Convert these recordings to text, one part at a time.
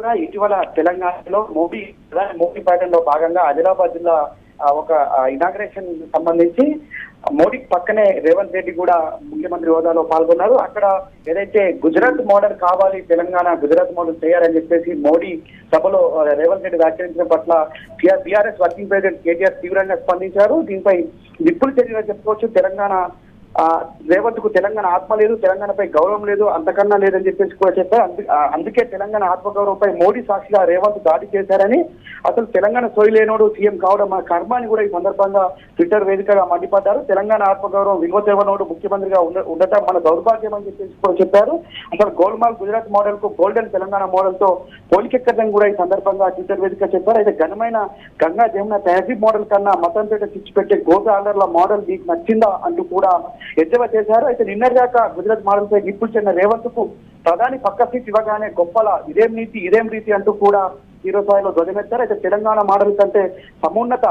సింధూరా, ఇటీవల తెలంగాణలో మోడీ పర్యటనలో భాగంగా ఆదిలాబాద్ జిల్లా ఒక ఇనాగ్రేషన్ సంబంధించి మోడీకి పక్కనే రేవంత్ రెడ్డి కూడా ముఖ్యమంత్రి హోదాలో పాల్గొన్నారు. అక్కడ ఏదైతే గుజరాత్ మోడల్ కావాలి, తెలంగాణ గుజరాత్ మోడల్ చేయాలని చెప్పేసి మోడీ సభలో రేవంత్ రెడ్డి వ్యాఖ్యానించిన పట్ల టీఆర్ఎస్ వర్కింగ్ ప్రెసిడెంట్ కేటీఆర్ తీవ్రంగా స్పందించారు. దీనిపై నిప్పులు చర్యగా చెప్పుకోవచ్చు. తెలంగాణ రేవంత్ కు తెలంగాణ ఆత్మ లేదు, తెలంగాణపై గౌరవం లేదు, అంతకన్నా లేదని చెప్పేసి కూడా చెప్పారు. అందుకే తెలంగాణ ఆత్మగౌరవంపై మోడీ సాక్షిగా రేవంత్ దాడి చేశారని, అసలు తెలంగాణ సోయి లేనోడు సీఎం కావడం మన కర్మ అని కూడా ఈ సందర్భంగా ట్విట్టర్ వేదికగా మండిపడ్డారు. తెలంగాణ ఆత్మగౌరవం విలువ తెవనోడు ముఖ్యమంత్రిగా ఉండటం మన దౌర్భాగ్యం అని చెప్పేసి కూడా చెప్పారు. అసలు గోల్మాల్ గుజరాత్ మోడల్ కు గోల్డెన్ తెలంగాణ మోడల్ తో పోలికెక్కదని కూడా ఈ సందర్భంగా ట్విట్టర్ వేదిక చెప్పారు. అయితే ఘనమైన గంగా జమున తహజీబ్ మోడల్ కన్నా మతంపేట చిచ్చిపెట్టే గోదా ఆర్డర్ల మోడల్ మీకు నచ్చిందా అంటూ కూడా ఎద్దేవా చేశారు. అయితే నిన్నటిదాకా గుజరాత్ మోడల్ పై నిప్పులు చెందిన రేవంత్ కు ప్రధాని పక్క సీట్ ఇవ్వగానే గొప్పల ఇదేం నీతి ఇదేం రీతి అంటూ కూడా తీవ్ర స్థాయిలో ధ్వజమెత్తారు. అయితే తెలంగాణ మోడల్ కంటే సమున్నత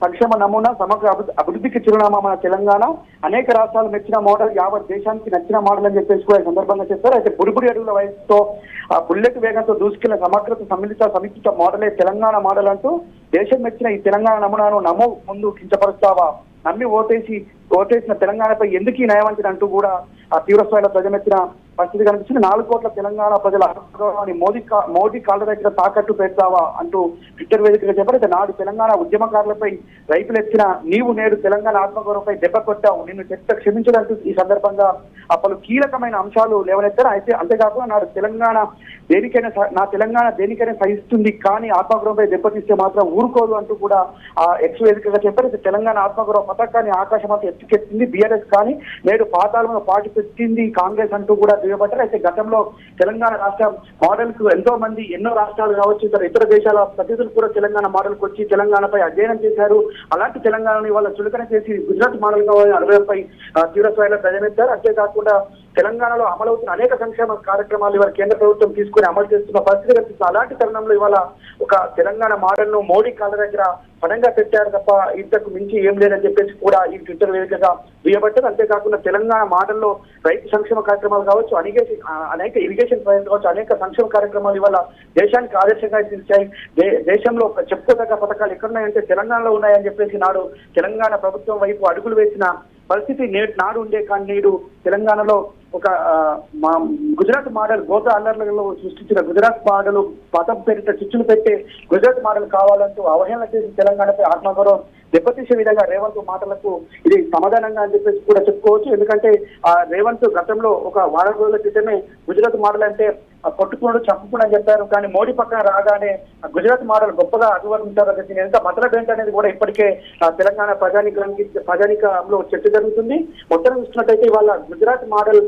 సంక్షేమ నమూనా, సమగ్ర అభివృద్ధికి చిరునామా మన తెలంగాణ, అనేక రాష్ట్రాలు మెచ్చిన మోడల్, యావత్ దేశానికి నచ్చిన మోడల్ అని చెప్పేసి కూడా ఈ సందర్భంగా చెప్పారు. అయితే బుడిబుడి అడుగుల వయసుతో బుల్లెట్ వేగంతో దూసుకెళ్లిన సమగ్రత సమిష్టిత మోడలే తెలంగాణ మోడల్ అంటూ దేశం మెచ్చిన ఈ తెలంగాణ నమూనాను నమో ముందు కించపరుస్తావా, నమ్మి ఓటేసిన తెలంగాణపై ఎందుకు ఈ నయవంచన అంటూ కూడా ఆ తీవ్ర స్థాయిలో ధ్వజమెత్తిన పరిస్థితి కనిపిస్తుంది. 4 కోట్ల తెలంగాణ ప్రజల ఆత్మగౌరవాన్ని మోదీ కాళ్ళ దగ్గర తాకట్టు పెడతావా అంటూ ట్విట్టర్ వేదికగా చెప్పారు. అయితే నాడు తెలంగాణ ఉద్యమకారులపై రైతులెత్తిన నీవు నేడు తెలంగాణ ఆత్మగౌరవంపై దెబ్బ కొట్టావు, నిన్ను క్షమించదంటూ ఈ సందర్భంగా పలు కీలకమైన అంశాలు లేవనెత్తారు. అయితే అంతేకాకుండా నాడు నా తెలంగాణ దేనికైనా సహిస్తుంది, కానీ ఆత్మగౌరవంపై దెబ్బతీస్తే మాత్రం ఊరుకోదు అంటూ కూడా ఆ ఎక్స్ వేదికగా చెప్పారు. అయితే తెలంగాణ ఆత్మగౌరవ పథకాన్ని ఆకాశమంతా ఎత్తుకెత్తింది బీఆర్ఎస్, కానీ నేడు పాతాళంలో పాటు పెట్టింది కాంగ్రెస్ అంటూ కూడా దుయ్యబట్టారు. అయితే గతంలో తెలంగాణ రాష్ట్ర మోడల్ కు ఎంతో మంది ఎన్నో రాష్ట్రాలు కావచ్చు, ఇతర దేశాల ప్రతినిధులు కూడా తెలంగాణ మోడల్ కు వచ్చి తెలంగాణపై అధ్యయనం చేశారు. అలాంటి తెలంగాణని వాళ్ళ చులకన చేసి గుజరాత్ మోడల్ కావాలని 60పై తీవ్ర స్థాయిలో ప్రజమెత్తారు. అంతేకాకుండా తెలంగాణలో అమలవుతున్న అనేక సంక్షేమ కార్యక్రమాలు ఇవాళ కేంద్ర ప్రభుత్వం తీసుకుని అమలు చేస్తున్న పరిస్థితి కనిపిస్తుంది. అలాంటి తరుణంలో ఇవాళ ఒక తెలంగాణ మోడల్ ను మోడీ కాళ్ళ దగ్గర పడంగా పెట్టారు తప్ప ఇంతకు మించి ఏం లేదని చెప్పేసి కూడా ఈ ట్విట్టర్ వేదికగా దుయ్యబట్టారు. అంతేకాకుండా తెలంగాణ మోడల్లో రైతు సంక్షేమ కార్యక్రమాలు కావచ్చు, అనేక ఇరిగేషన్ ప్రాజెక్టులు కావచ్చు, అనేక సంక్షేమ కార్యక్రమాలు ఇవాళ దేశానికి ఆదర్శంగా నిలిచాయి. దేశంలో చెప్పుకోదగ్గ పథకాలు ఎక్కడున్నాయంటే తెలంగాణలో ఉన్నాయని చెప్పేసి నాడు తెలంగాణ ప్రభుత్వం వైపు అడుగులు వేసిన పరిస్థితి నాడు ఉండే. కానీ నేడు తెలంగాణలో ఒక గుజరాత్ మోడల్ గోతా అల్లర్లలో సృష్టించిన గుజరాత్ మోడల్ పథం పేరిట చిచ్చులు పెట్టే గుజరాత్ మోడల్ కావాలంటూ అవహేళన చేసి తెలంగాణపై ఆత్మగౌరవం దెబ్బతీసే విధంగా రేవంత్ మాటలకు ఇది సమాధానంగా అని చెప్పేసి కూడా చెప్పుకోవచ్చు. ఎందుకంటే రేవంత్ గతంలో ఒక వారం రోజుల క్రితమే గుజరాత్ మోడల్ అంటే కొట్టుకున్నాడు, చంపుకుని అని చెప్పారు. కానీ మోడీ పక్కన రాగానే గుజరాత్ మోడల్ గొప్పగా అభివర్ణించారు. దీని ఎంత మతలబ్ ఏంటనేది కూడా ఇప్పటికే తెలంగాణ ప్రజానికంలో చర్చ జరుగుతుంది. మొత్తం చూసినట్టయితే ఇవాళ గుజరాత్ మోడల్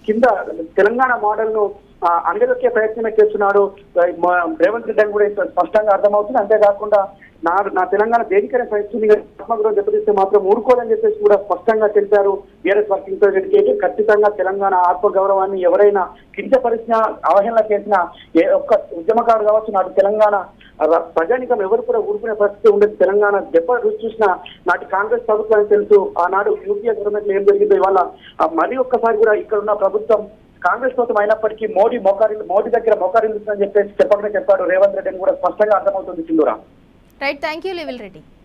కింద తెలంగాణ మోడల్ ను అణగదొక్కే ప్రయత్నమే చేస్తున్నాడు రేవంత్ రెడ్డి అని కూడా స్పష్టంగా అర్థమవుతుంది. అంతేకాకుండా నా తెలంగాణ దేనికైనా సహిస్తుంది, ఆత్మగౌరవం దెబ్బతీస్తే మాత్రం ఊరుకోదని చెప్పేసి కూడా స్పష్టంగా తెలిపారు బీఆర్ఎస్ వర్కింగ్ ప్రెసిడెంట్ కేటీఆర్. ఖచ్చితంగా తెలంగాణ ఆత్మగౌరవాన్ని ఎవరైనా కించపరిచినా, అవహేళన చేసినా, ఏ ఒక్క ఉద్యమకారు కావచ్చు, నాటి తెలంగాణ ప్రజానికం ఎవరు కూడా ఊరుకునే పరిస్థితి ఉండేది. తెలంగాణ దెబ్బ రుచి చూసిన నాటి కాంగ్రెస్ ప్రభుత్వానికి తెలుసు ఆనాడు యూపీఏ గవర్నమెంట్ ఏం జరిగిందో. ఇవాళ మరి ఒక్కసారి కూడా ఇక్కడ ఉన్న ప్రభుత్వం కాంగ్రెస్ ప్రభుత్వం అయినప్పటికీ మోడీ దగ్గర మోకారిల్లుతుందని చెప్పేసి చెప్పాడు రేవంత్ రెడ్డి అని కూడా స్పష్టంగా అర్థమవుతుంది. Sindhura. Right, thank you level Reddy.